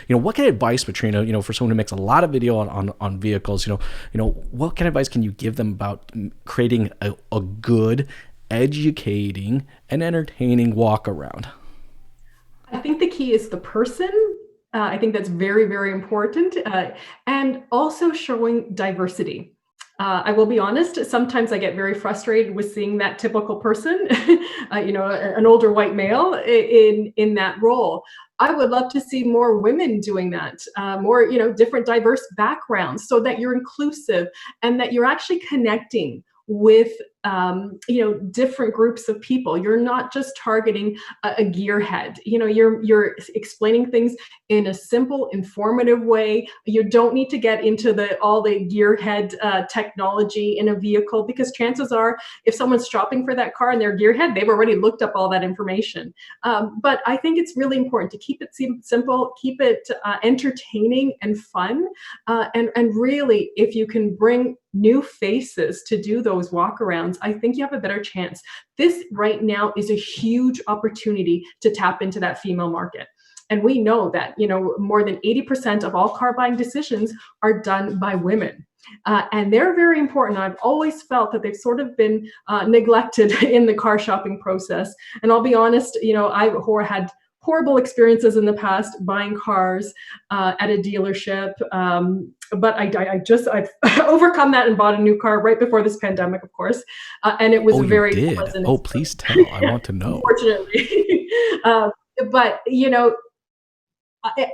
What kind of advice, Petrina, for someone who makes a lot of video on vehicles, what kind of advice can you give them about creating a good, educating, and entertaining walk around? I think the key is the person. I think that's very, very important. And also showing diversity. I will be honest, sometimes I get very frustrated with seeing that typical person, an older white male in that role. I would love to see more women doing that, more, different diverse backgrounds so that you're inclusive and that you're actually connecting with different groups of people. You're not just targeting a gearhead. You're explaining things in a simple, informative way. You don't need to get into all the gearhead technology in a vehicle, because chances are, if someone's shopping for that car and they're gearhead, they've already looked up all that information. But I think it's really important to keep it simple, keep it entertaining and fun, and really, if you can bring new faces to do those walkarounds, I think you have a better chance. This right now is a huge opportunity to tap into that female market. And we know that, more than 80% of all car buying decisions are done by women. And they're very important. I've always felt that they've sort of been neglected in the car shopping process. And I'll be honest, I've had horrible experiences in the past buying cars at a dealership. But I've overcome that and bought a new car right before this pandemic, of course. And it was Oh, a you very did? pleasant Oh, experience, please tell. I want to know. unfortunately. uh, but,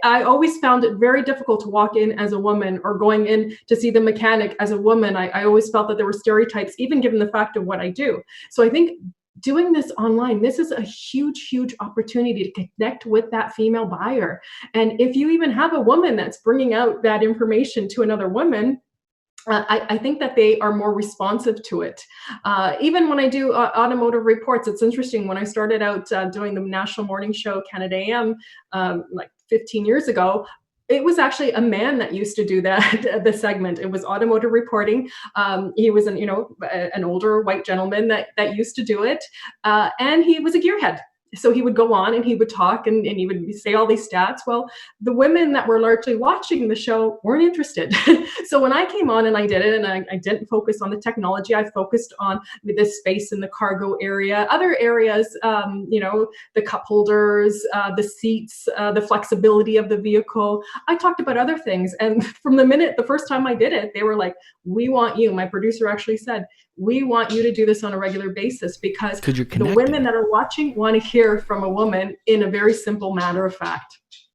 I always found it very difficult to walk in as a woman, or going in to see the mechanic as a woman. I always felt that there were stereotypes, even given the fact of what I do. So I think doing this online, this is a huge, huge opportunity to connect with that female buyer. And if you even have a woman that's bringing out that information to another woman, I think that they are more responsive to it. Even when I do automotive reports, it's interesting. When I started out doing the national morning show, Canada AM, like 15 years ago, it was actually a man that used to do that, the segment. It was automotive reporting. He was an older white gentleman that used to do it, and he was a gearhead. So he would go on and he would talk, and he would say all these stats. Well, the women that were largely watching the show weren't interested. So when I came on and I did it, and I didn't focus on the technology, I focused on the space in the cargo area, other areas, the cup holders, the seats, the flexibility of the vehicle. I talked about other things. And from the first time I did it, they were like, "We want you." My producer actually said, "We want you to do this on a regular basis, because Because you're the women connecting. that are watching want to hear from a woman in a very simple matter of fact."